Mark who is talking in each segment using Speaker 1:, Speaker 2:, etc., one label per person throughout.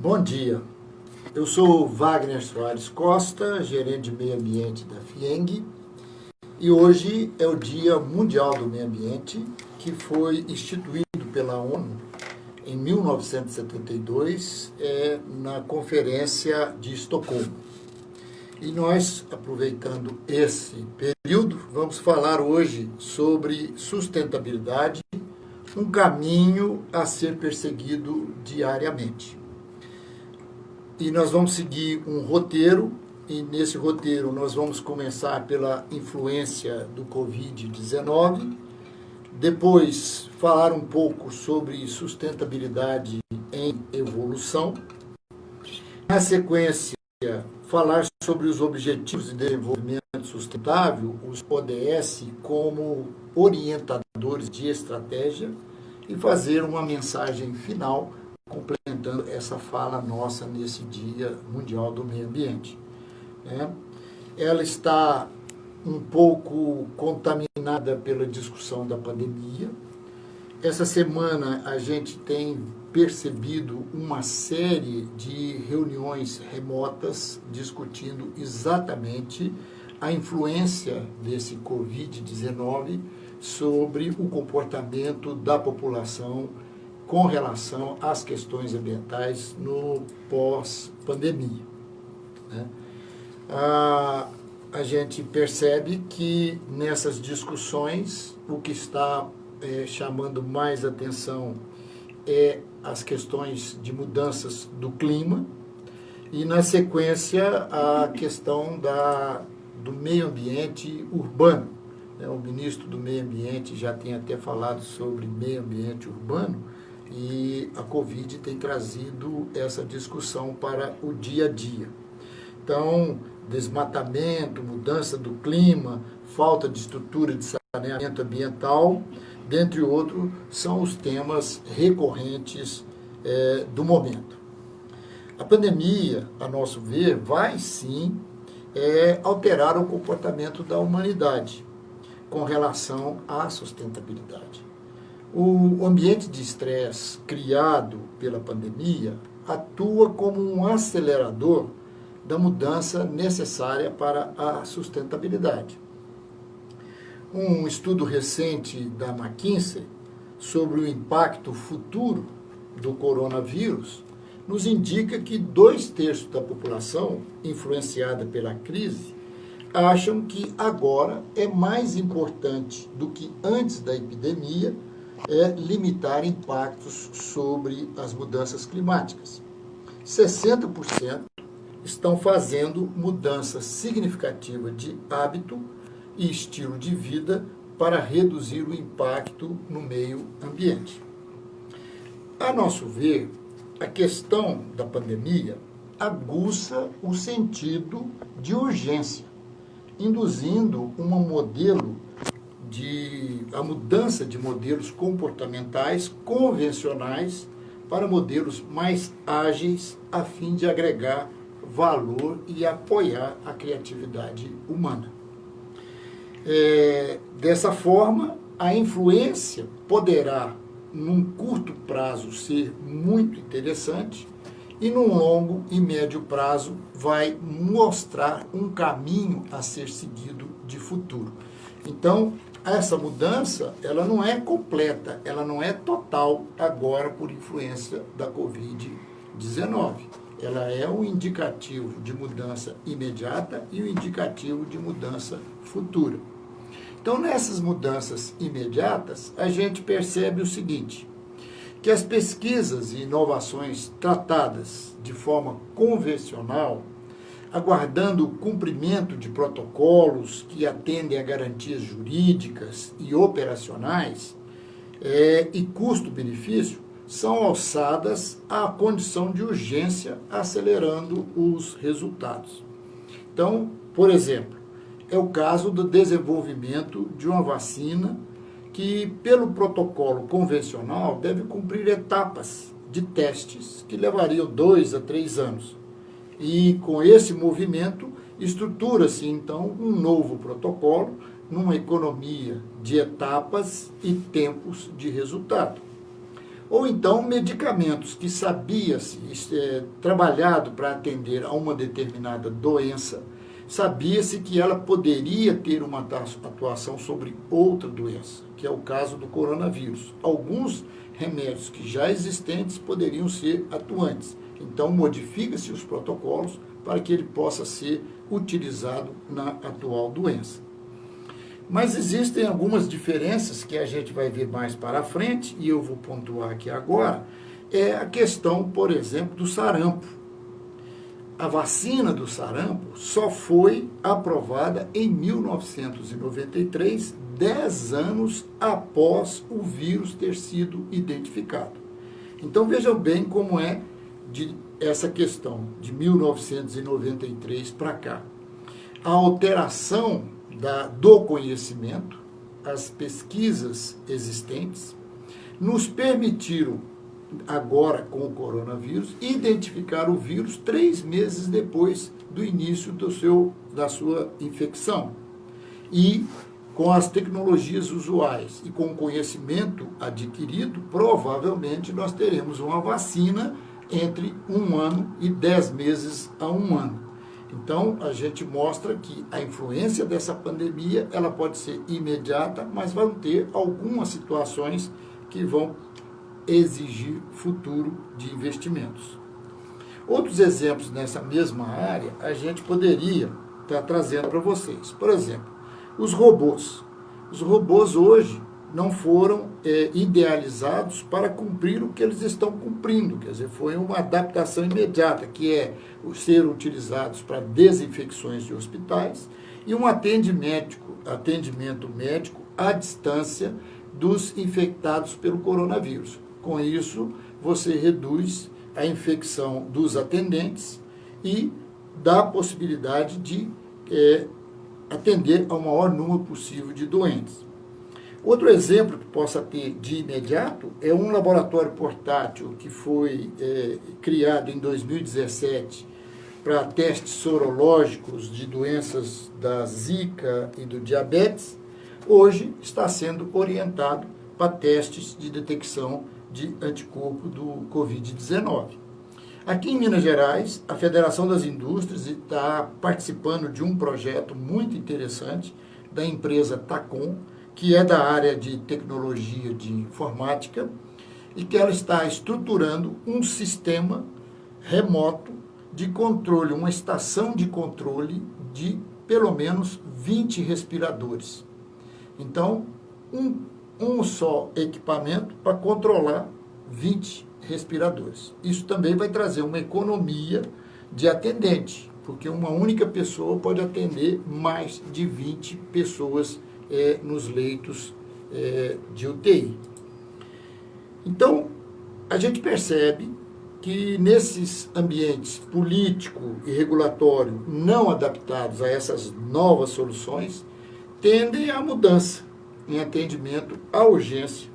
Speaker 1: Bom dia, eu sou Wagner Soares Costa, gerente de meio ambiente da FIENG, e hoje é o Dia Mundial do Meio Ambiente, que foi instituído pela ONU em 1972, na Conferência de Estocolmo. E nós, aproveitando esse período, vamos falar hoje sobre sustentabilidade, um caminho a ser perseguido diariamente. E nós vamos seguir um roteiro, e nesse roteiro nós vamos começar pela influência do Covid-19, depois falar um pouco sobre sustentabilidade em evolução, na sequência falar sobre os Objetivos de Desenvolvimento Sustentável, os ODS, como orientadores de estratégia, e fazer uma mensagem final complementando essa fala nossa nesse Dia Mundial do Meio Ambiente. Ela está um pouco contaminada pela discussão da pandemia. Essa semana a gente tem percebido uma série de reuniões remotas discutindo exatamente a influência desse Covid-19 sobre o comportamento da população com relação às questões ambientais no pós-pandemia. A gente percebe que nessas discussões o que está chamando mais atenção é as questões de mudanças do clima e, na sequência, a questão do meio ambiente urbano. O ministro do Meio Ambiente já tem até falado sobre meio ambiente urbano, e a Covid tem trazido essa discussão para o dia a dia. Então, desmatamento, mudança do clima, falta de estrutura de saneamento ambiental, dentre outros, são os temas recorrentes do momento. A pandemia, a nosso ver, vai sim alterar o comportamento da humanidade com relação à sustentabilidade. O ambiente de estresse criado pela pandemia atua como um acelerador da mudança necessária para a sustentabilidade. Um estudo recente da McKinsey sobre o impacto futuro do coronavírus nos indica que 2/3 da população influenciada pela crise acham que agora é mais importante do que antes da epidemia limitar impactos sobre as mudanças climáticas. 60% estão fazendo mudança significativa de hábito e estilo de vida para reduzir o impacto no meio ambiente. A nosso ver, a questão da pandemia aguça o sentido de urgência, induzindo a mudança de modelos comportamentais convencionais para modelos mais ágeis, a fim de agregar valor e apoiar a criatividade humana. Dessa forma, a influência poderá, num curto prazo, ser muito interessante, e num longo e médio prazo vai mostrar um caminho a ser seguido de futuro. Então, essa mudança, ela não é completa, ela não é total agora por influência da Covid-19. Ela é um indicativo de mudança imediata e um indicativo de mudança futura. Então, nessas mudanças imediatas, a gente percebe o seguinte, que as pesquisas e inovações tratadas de forma convencional, aguardando o cumprimento de protocolos que atendem a garantias jurídicas e operacionais e custo-benefício, são alçadas à condição de urgência, acelerando os resultados. Então, por exemplo, é o caso do desenvolvimento de uma vacina que, pelo protocolo convencional, deve cumprir etapas de testes que levariam 2 a 3 anos. E, com esse movimento, estrutura-se, então, um novo protocolo numa economia de etapas e tempos de resultado. Ou então medicamentos que sabia-se, trabalhado para atender a uma determinada doença, sabia-se que ela poderia ter uma atuação sobre outra doença, que é o caso do coronavírus. Alguns remédios que já existentes poderiam ser atuantes. Então, modifica-se os protocolos para que ele possa ser utilizado na atual doença. Mas existem algumas diferenças que a gente vai ver mais para frente, e eu vou pontuar aqui agora, é a questão, por exemplo, do sarampo. A vacina do sarampo só foi aprovada em 1993, 10 anos após o vírus ter sido identificado. Então vejam bem como é essa questão de 1993 para cá. A alteração do conhecimento, as pesquisas existentes, nos permitiram, agora com o coronavírus, identificar o vírus 3 meses depois do início da sua infecção. E com as tecnologias usuais e com o conhecimento adquirido, provavelmente nós teremos uma vacina entre 1 ano e 10 meses a 1 ano. Então, a gente mostra que a influência dessa pandemia, ela pode ser imediata, mas vão ter algumas situações que vão exigir futuro de investimentos. Outros exemplos nessa mesma área, a gente poderia estar trazendo para vocês. Por exemplo, os robôs. Os robôs hoje não foram idealizados para cumprir o que eles estão cumprindo, quer dizer, foi uma adaptação imediata, que é ser utilizados para desinfecções de hospitais e um atendimento médico à distância dos infectados pelo coronavírus. Com isso, você reduz a infecção dos atendentes e dá a possibilidade de atender ao maior número possível de doentes. Outro exemplo que possa ter de imediato é um laboratório portátil que foi criado em 2017 para testes sorológicos de doenças da Zika e do diabetes. Hoje está sendo orientado para testes de detecção de anticorpo do Covid-19. Aqui em Minas Gerais, a Federação das Indústrias está participando de um projeto muito interessante da empresa Tacom, que é da área de tecnologia de informática, e que ela está estruturando um sistema remoto de controle, uma estação de controle de pelo menos 20 respiradores. Então, um só equipamento para controlar 20 respiradores. Isso também vai trazer uma economia de atendente, porque uma única pessoa pode atender mais de 20 pessoas nos leitos de UTI. Então, a gente percebe que nesses ambientes político e regulatório não adaptados a essas novas soluções, tendem à mudança em atendimento à urgência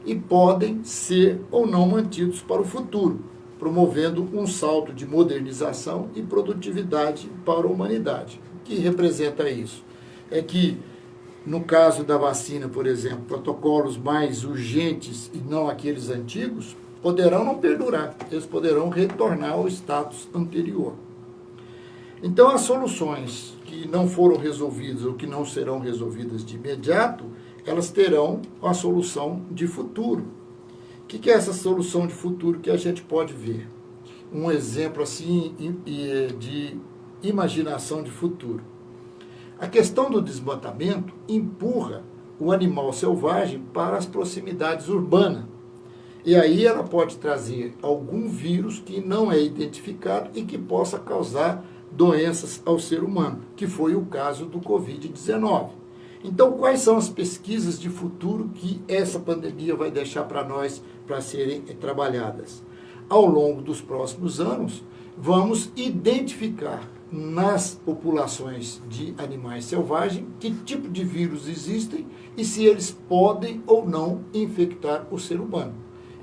Speaker 1: e podem ser ou não mantidos para o futuro, promovendo um salto de modernização e produtividade para a humanidade. O que representa isso? É que, no caso da vacina, por exemplo, protocolos mais urgentes e não aqueles antigos, poderão não perdurar, eles poderão retornar ao status anterior. Então, as soluções que não foram resolvidas ou que não serão resolvidas de imediato, elas terão uma solução de futuro. O que é essa solução de futuro que a gente pode ver? Um exemplo assim de imaginação de futuro. A questão do desmatamento empurra o animal selvagem para as proximidades urbanas. E aí ela pode trazer algum vírus que não é identificado e que possa causar doenças ao ser humano, que foi o caso do Covid-19. Então, quais são as pesquisas de futuro que essa pandemia vai deixar para nós para serem trabalhadas? Ao longo dos próximos anos, vamos identificar nas populações de animais selvagens que tipo de vírus existem e se eles podem ou não infectar o ser humano.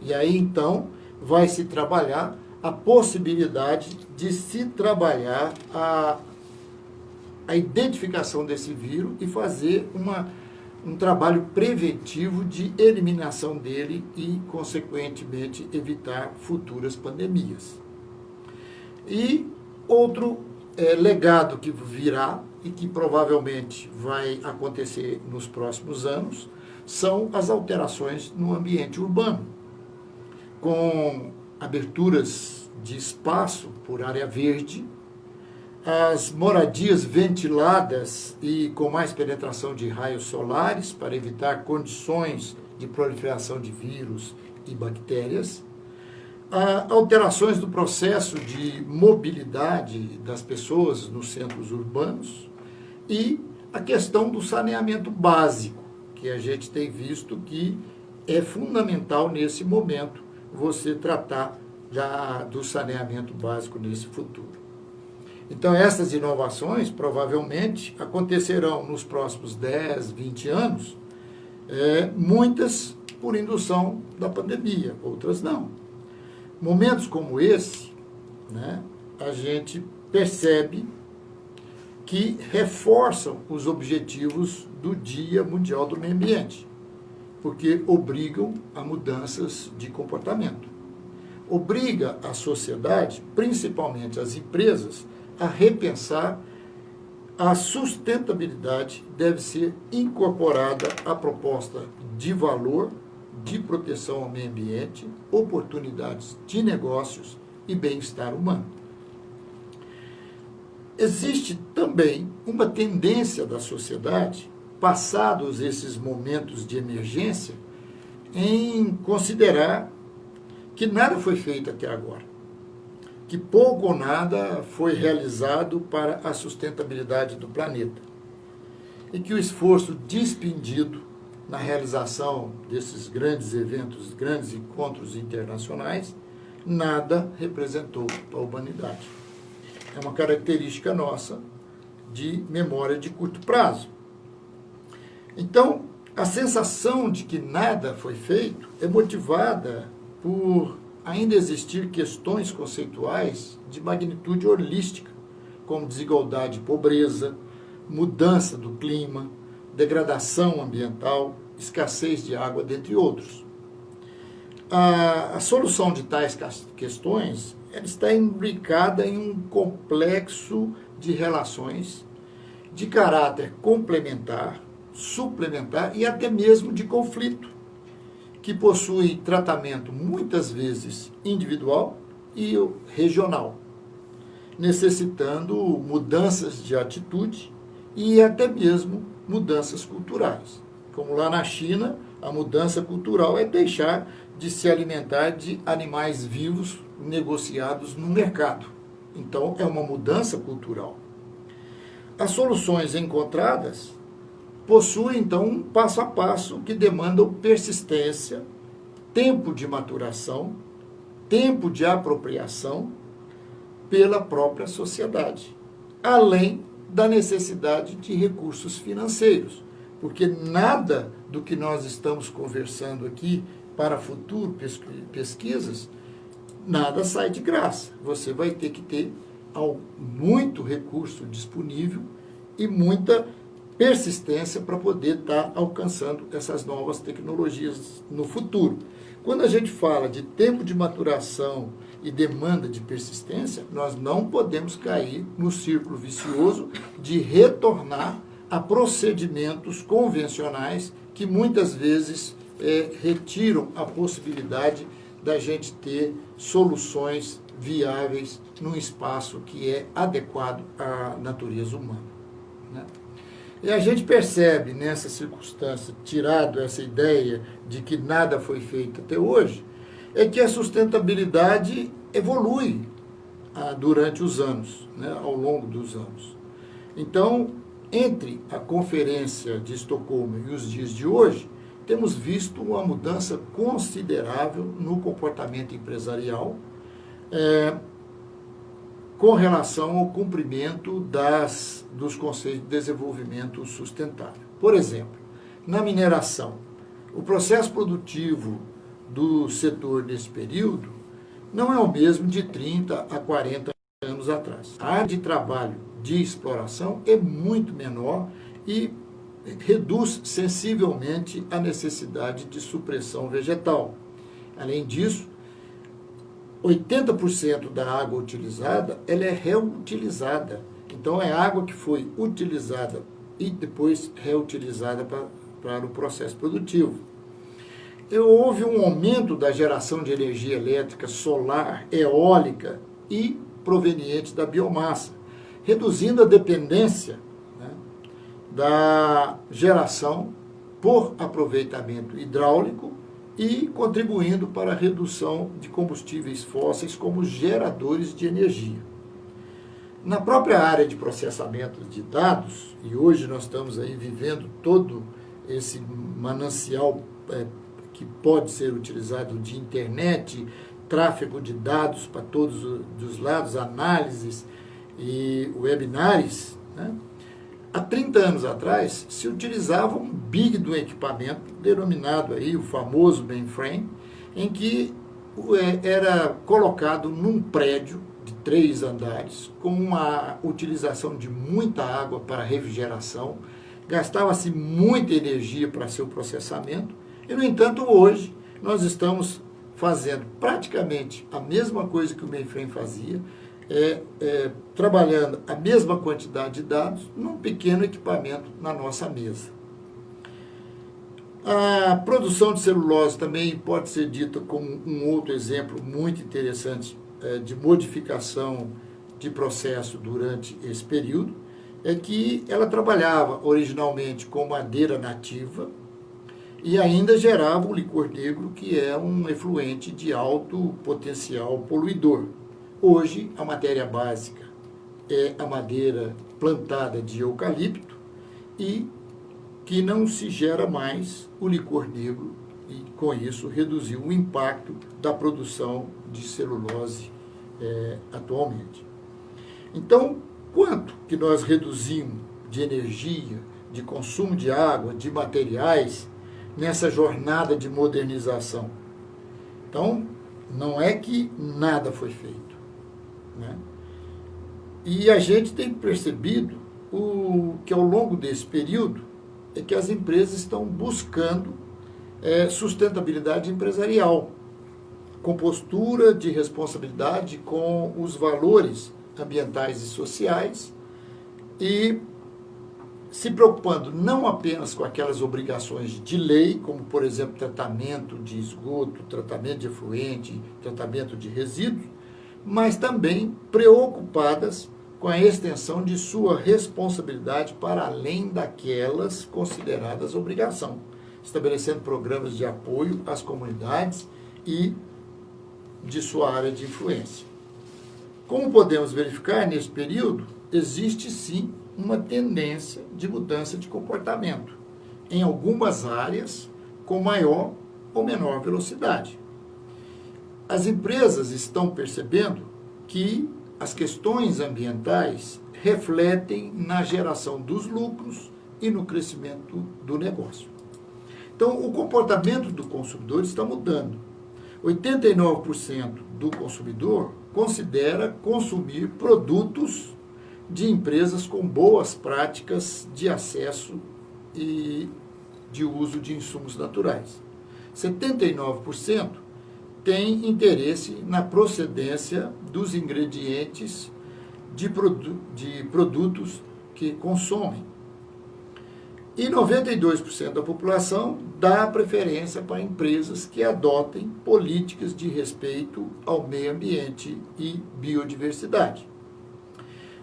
Speaker 1: E aí, então, vai se trabalhar a possibilidade de se trabalhar a identificação desse vírus e fazer um trabalho preventivo de eliminação dele e, consequentemente, evitar futuras pandemias. E outro legado que virá e que provavelmente vai acontecer nos próximos anos são as alterações no ambiente urbano, com aberturas de espaço por área verde, as moradias ventiladas e com mais penetração de raios solares para evitar condições de proliferação de vírus e bactérias, alterações do processo de mobilidade das pessoas nos centros urbanos e a questão do saneamento básico, que a gente tem visto que é fundamental nesse momento você tratar do saneamento básico nesse futuro. Então, essas inovações provavelmente acontecerão nos próximos 10, 20 anos, muitas por indução da pandemia, outras não. Momentos como esse, né, a gente percebe que reforçam os objetivos do Dia Mundial do Meio Ambiente, porque obrigam a mudanças de comportamento. Obriga a sociedade, principalmente as empresas, a repensar a sustentabilidade deve ser incorporada à proposta de valor, de proteção ao meio ambiente, oportunidades de negócios e bem-estar humano. Existe também uma tendência da sociedade, passados esses momentos de emergência, em considerar que nada foi feito até agora, que pouco ou nada foi realizado para a sustentabilidade do planeta e que o esforço despendido na realização desses grandes eventos, grandes encontros internacionais, nada representou para a humanidade. É uma característica nossa de memória de curto prazo. Então, a sensação de que nada foi feito é motivada por ainda existir questões conceituais de magnitude holística, como desigualdade e pobreza, mudança do clima, degradação ambiental, escassez de água, dentre outros. A solução de tais questões ela está imbricada em um complexo de relações de caráter complementar, suplementar e até mesmo de conflito, que possui tratamento muitas vezes individual e regional, necessitando mudanças de atitude e até mesmo mudanças culturais. Como lá na China, a mudança cultural é deixar de se alimentar de animais vivos negociados no mercado. Então, é uma mudança cultural. As soluções encontradas possuem, então, um passo a passo que demandam persistência, tempo de maturação, tempo de apropriação pela própria sociedade, além da necessidade de recursos financeiros, porque nada do que nós estamos conversando aqui para futuro pesquisas, nada sai de graça. Você vai ter que ter muito recurso disponível e muita persistência para poder estar alcançando essas novas tecnologias no futuro. Quando a gente fala de tempo de maturação e demanda de persistência, nós não podemos cair no círculo vicioso de retornar a procedimentos convencionais que muitas vezes retiram a possibilidade da gente ter soluções viáveis num espaço que é adequado à natureza humana, né? E a gente percebe nessa circunstância, tirado essa ideia de que nada foi feito até hoje, é que a sustentabilidade evolui durante os anos, né, ao longo dos anos. Então, entre a Conferência de Estocolmo e os dias de hoje, temos visto uma mudança considerável no comportamento empresarial com relação ao cumprimento dos conceitos de desenvolvimento sustentável. Por exemplo, na mineração, o processo produtivo do setor nesse período não é o mesmo de 30 a 40 anos atrás. A área de trabalho de exploração é muito menor e reduz sensivelmente a necessidade de supressão vegetal. Além disso, 80% da água utilizada, ela é reutilizada. Então, é água que foi utilizada e depois reutilizada para o processo produtivo. Houve um aumento da geração de energia elétrica solar, eólica e proveniente da biomassa, reduzindo a dependência, né, da geração por aproveitamento hidráulico e contribuindo para a redução de combustíveis fósseis como geradores de energia. Na própria área de processamento de dados, e hoje nós estamos aí vivendo todo esse manancial que pode ser utilizado de internet, tráfego de dados para todos os lados, análises e webinars, né? Há 30 anos atrás, se utilizava um big do equipamento, denominado aí o famoso mainframe, em que era colocado num prédio de 3 andares, com uma utilização de muita água para refrigeração, gastava-se muita energia para seu processamento, e, no entanto, hoje nós estamos fazendo praticamente a mesma coisa que o mainframe fazia, trabalhando a mesma quantidade de dados num pequeno equipamento na nossa mesa. A produção de celulose também pode ser dita como um outro exemplo muito interessante de modificação de processo durante esse período, é que ela trabalhava originalmente com madeira nativa e ainda gerava o licor negro, que é um efluente de alto potencial poluidor. Hoje, a matéria básica é a madeira plantada de eucalipto e que não se gera mais o licor negro e, com isso, reduziu o impacto da produção de celulose atualmente. Então, quanto que nós reduzimos de energia, de consumo de água, de materiais, nessa jornada de modernização? Então, não é que nada foi feito, né? E a gente tem percebido que ao longo desse período é que as empresas estão buscando sustentabilidade empresarial, com postura de responsabilidade com os valores ambientais e sociais e se preocupando não apenas com aquelas obrigações de lei, como, por exemplo, tratamento de esgoto, tratamento de efluente, tratamento de resíduos, mas também preocupadas com a extensão de sua responsabilidade para além daquelas consideradas obrigação, estabelecendo programas de apoio às comunidades e de sua área de influência. Como podemos verificar, nesse período, existe sim uma tendência de mudança de comportamento, em algumas áreas com maior ou menor velocidade. As empresas estão percebendo que as questões ambientais refletem na geração dos lucros e no crescimento do negócio. Então, o comportamento do consumidor está mudando. 89% do consumidor considera consumir produtos de empresas com boas práticas de acesso e de uso de insumos naturais. 79% tem interesse na procedência dos ingredientes de produtos que consomem. E 92% da população dá preferência para empresas que adotem políticas de respeito ao meio ambiente e biodiversidade.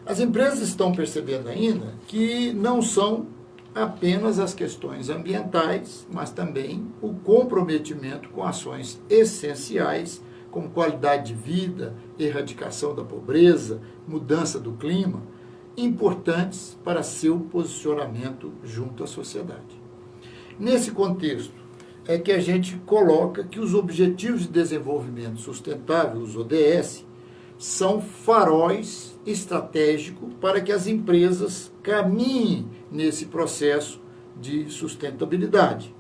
Speaker 1: As empresas estão percebendo ainda que não são apenas as questões ambientais, mas também o comprometimento com ações essenciais, como qualidade de vida, erradicação da pobreza, mudança do clima, importantes para seu posicionamento junto à sociedade. Nesse contexto, é que a gente coloca que os Objetivos de Desenvolvimento Sustentável, os ODS, são faróis estratégicos para que as empresas caminhem nesse processo de sustentabilidade.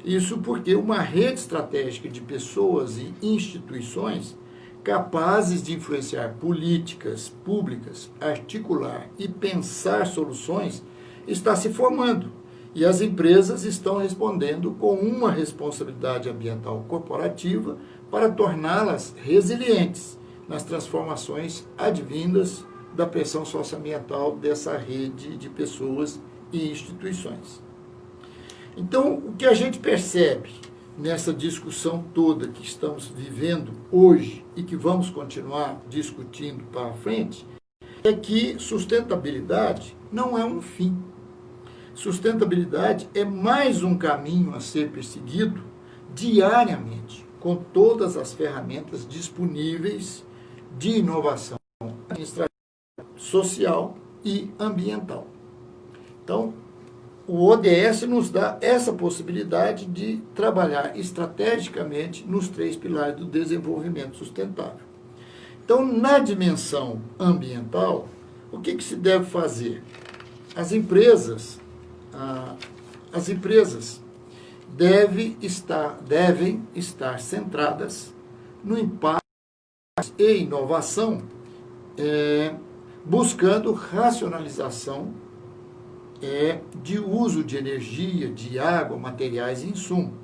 Speaker 1: Isso porque uma rede estratégica de pessoas e instituições capazes de influenciar políticas públicas, articular e pensar soluções está se formando. E as empresas estão respondendo com uma responsabilidade ambiental corporativa para torná-las resilientes nas transformações advindas da pressão socioambiental dessa rede de pessoas e instituições. Então, o que a gente percebe nessa discussão toda que estamos vivendo hoje e que vamos continuar discutindo para frente, é que sustentabilidade não é um fim. Sustentabilidade é mais um caminho a ser perseguido diariamente, com todas as ferramentas disponíveis de inovação administrativa, social e ambiental. Então, o ODS nos dá essa possibilidade de trabalhar estrategicamente nos 3 pilares do desenvolvimento sustentável. Então, na dimensão ambiental, o que se deve fazer? As empresas devem estar centradas no impacto e inovação, buscando racionalização de uso de energia, de água, materiais e insumos.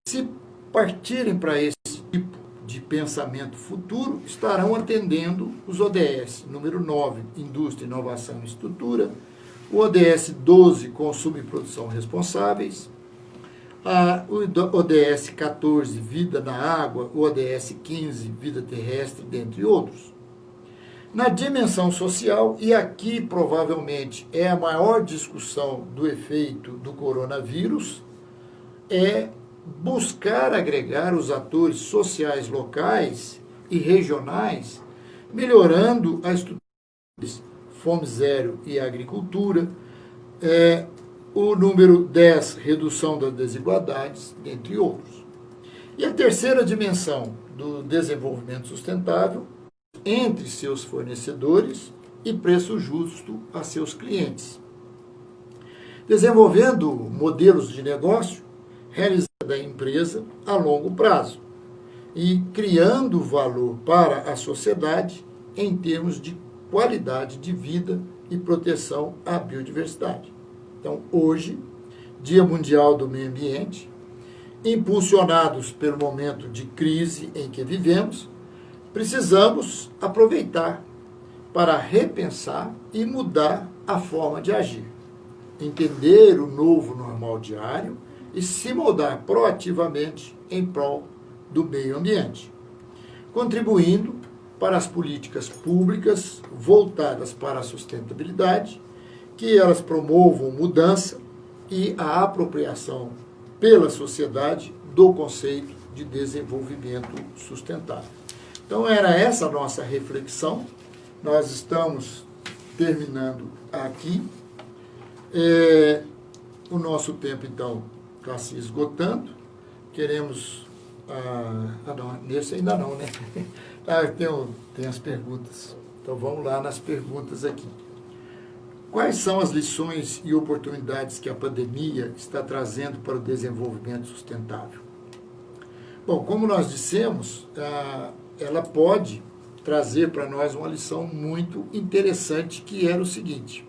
Speaker 1: Se partirem para esse tipo de pensamento futuro, estarão atendendo os ODS. Número 9, Indústria, Inovação e Estrutura. O ODS 12, Consumo e Produção Responsáveis. O ODS 14, Vida na Água. O ODS 15, Vida Terrestre, dentre outros. Na dimensão social, e aqui provavelmente é a maior discussão do efeito do coronavírus, é buscar agregar os atores sociais locais e regionais, melhorando a estrutura de fome zero e agricultura, o número 10, redução das desigualdades, entre outros. E a terceira dimensão do desenvolvimento sustentável, entre seus fornecedores e preço justo a seus clientes. Desenvolvendo modelos de negócio realizados da empresa a longo prazo e criando valor para a sociedade em termos de qualidade de vida e proteção à biodiversidade. Então, hoje, Dia Mundial do Meio Ambiente, impulsionados pelo momento de crise em que vivemos, precisamos aproveitar para repensar e mudar a forma de agir, entender o novo normal diário e se moldar proativamente em prol do meio ambiente, contribuindo para as políticas públicas voltadas para a sustentabilidade, que elas promovam mudança e a apropriação pela sociedade do conceito de desenvolvimento sustentável. Então, era essa a nossa reflexão. Nós estamos terminando aqui. O nosso tempo, então, está se esgotando. Queremos... não, nesse ainda não, né? Tem as perguntas. Então, vamos lá nas perguntas aqui. Quais são as lições e oportunidades que a pandemia está trazendo para o desenvolvimento sustentável? Bom, como nós dissemos, ela pode trazer para nós uma lição muito interessante, que era o seguinte: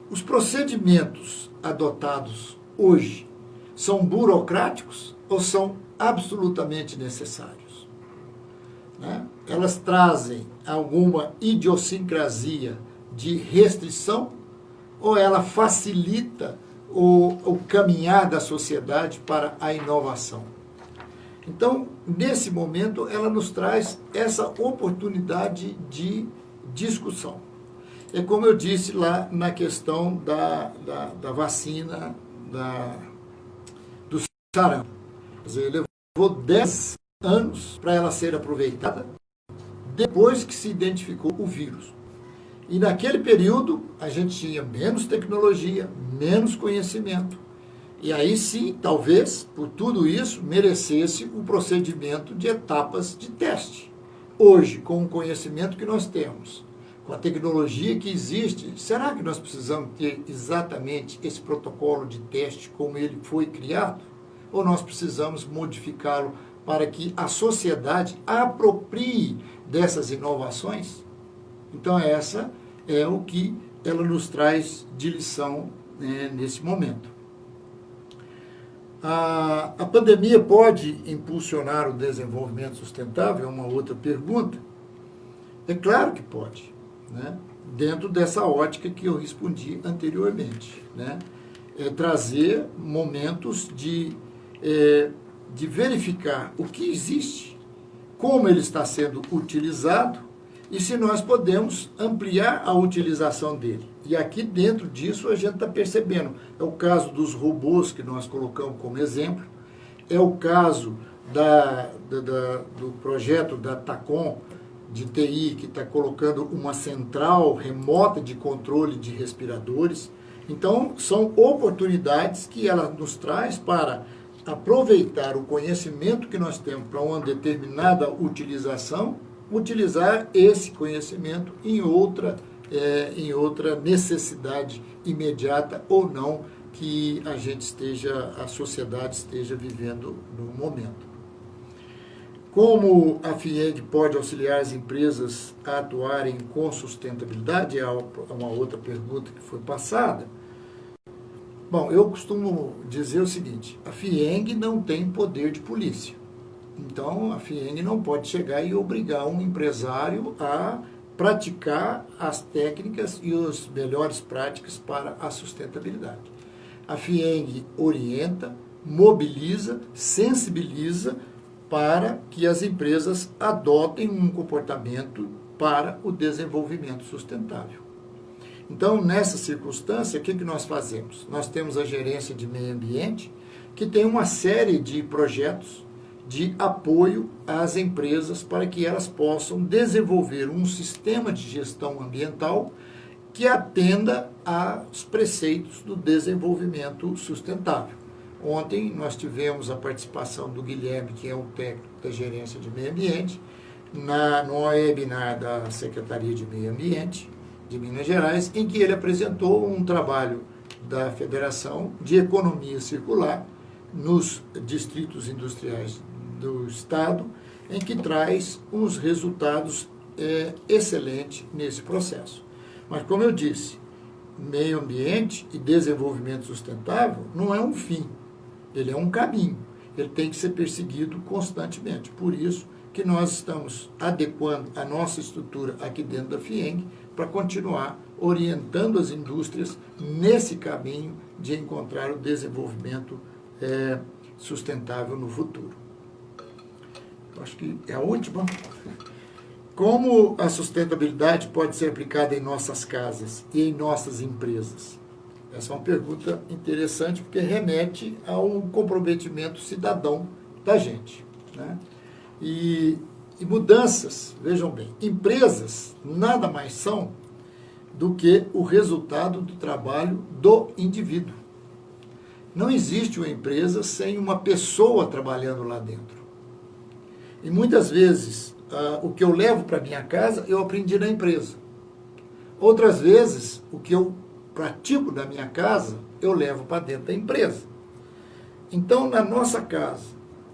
Speaker 1: os procedimentos adotados hoje são burocráticos ou são absolutamente necessários? Né? Elas trazem alguma idiosincrasia de restrição ou ela facilita o caminhar da sociedade para a inovação? Então, nesse momento, ela nos traz essa oportunidade de discussão. É como eu disse lá na questão da vacina do sarampo. Quer dizer, levou 10 anos para ela ser aproveitada depois que se identificou o vírus. E naquele período, a gente tinha menos tecnologia, menos conhecimento. E aí sim, talvez, por tudo isso, merecesse um procedimento de etapas de teste. Hoje, com o conhecimento que nós temos, com a tecnologia que existe, será que nós precisamos ter exatamente esse protocolo de teste como ele foi criado? Ou nós precisamos modificá-lo para que a sociedade aproprie dessas inovações? Então, essa é o que ela nos traz de lição né, nesse momento. A pandemia pode impulsionar o desenvolvimento sustentável? É uma outra pergunta. É claro que pode, né? Dentro dessa ótica que eu respondi anteriormente, né? Trazer momentos de verificar o que existe, como ele está sendo utilizado e se nós podemos ampliar a utilização dele. E aqui dentro disso a gente está percebendo, é o caso dos robôs que nós colocamos como exemplo, é o caso do projeto da TACOM, de TI, que está colocando uma central remota de controle de respiradores. Então, são oportunidades que ela nos traz para aproveitar o conhecimento que nós temos para uma determinada utilização, utilizar esse conhecimento em outra necessidade imediata ou não que a sociedade esteja vivendo no momento. Como a FIENG pode auxiliar as empresas a atuarem com sustentabilidade? É uma outra pergunta que foi passada. Bom, eu costumo dizer o seguinte, a FIENG não tem poder de polícia. Então, a FIENG não pode chegar e obrigar um empresário a praticar as técnicas e as melhores práticas para a sustentabilidade. A FIENG orienta, mobiliza, sensibiliza para que as empresas adotem um comportamento para o desenvolvimento sustentável. Então, nessa circunstância, o que nós fazemos? Nós temos a gerência de meio ambiente, que tem uma série de projetos de apoio às empresas para que elas possam desenvolver um sistema de gestão ambiental que atenda aos preceitos do desenvolvimento sustentável. Ontem nós tivemos a participação do Guilherme, que é um técnico da gerência de meio ambiente, no webinar da Secretaria de Meio Ambiente de Minas Gerais, em que ele apresentou um trabalho da Federação de Economia Circular nos distritos industriais do Estado, em que traz uns resultados excelentes nesse processo. Mas, como eu disse, meio ambiente e desenvolvimento sustentável não é um fim, ele é um caminho, ele tem que ser perseguido constantemente. Por isso que nós estamos adequando a nossa estrutura aqui dentro da FIENG para continuar orientando as indústrias nesse caminho de encontrar o desenvolvimento sustentável no futuro. Acho que é a última. Como a sustentabilidade pode ser aplicada em nossas casas e em nossas empresas? Essa é uma pergunta interessante, porque remete ao comprometimento cidadão da gente, né? E mudanças, vejam bem, empresas nada mais são do que o resultado do trabalho do indivíduo. Não existe uma empresa sem uma pessoa trabalhando lá dentro. E muitas vezes, o que eu levo para minha casa, eu aprendi na empresa. Outras vezes, o que eu pratico na minha casa, eu levo para dentro da empresa. Então, na nossa casa,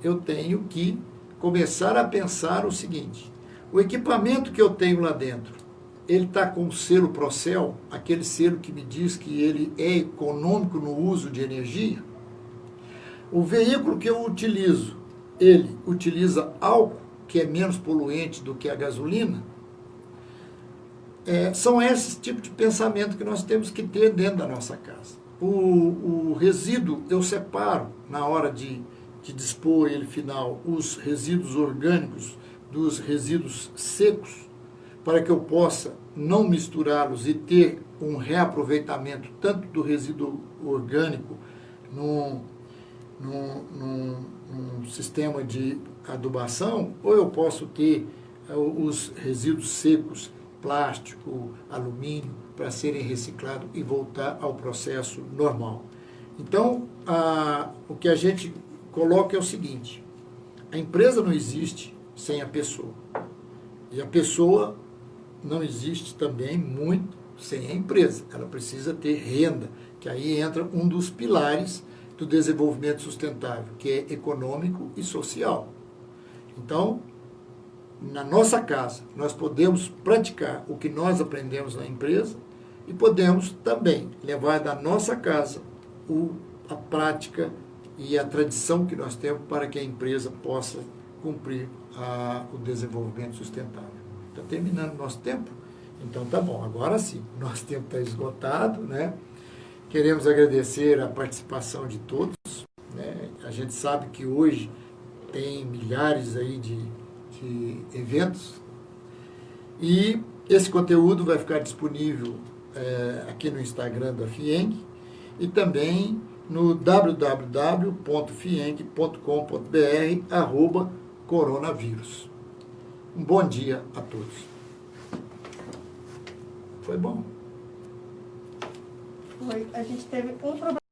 Speaker 1: eu tenho que começar a pensar o seguinte: o equipamento que eu tenho lá dentro, ele está com o selo Procel, aquele selo que me diz que ele é econômico no uso de energia? O veículo que eu utilizo, ele utiliza álcool, que é menos poluente do que a gasolina? São esses tipos de pensamento que nós temos que ter dentro da nossa casa. O resíduo, eu separo, na hora de dispor ele final, os resíduos orgânicos dos resíduos secos, para que eu possa não misturá-los e ter um reaproveitamento tanto do resíduo orgânico num sistema de adubação, ou eu posso ter os resíduos secos, plástico, alumínio, para serem reciclados e voltar ao processo normal. Então, o que a gente coloca é o seguinte: a empresa não existe sem a pessoa. E a pessoa não existe também muito sem a empresa. Ela precisa ter renda, que aí entra um dos pilares do desenvolvimento sustentável, que é econômico e social. Então, na nossa casa, nós podemos praticar o que nós aprendemos na empresa e podemos também levar da nossa casa a prática e a tradição que nós temos para que a empresa possa cumprir o desenvolvimento sustentável. Está terminando o nosso tempo? Então tá bom, agora sim, nosso tempo está esgotado, né? Queremos agradecer a participação de todos, né? A gente sabe que hoje tem milhares aí de eventos e esse conteúdo vai ficar disponível aqui no Instagram da FIENG e também no www.fieng.com.br/coronavírus. Um bom dia a todos. Foi bom.
Speaker 2: A gente teve um problema.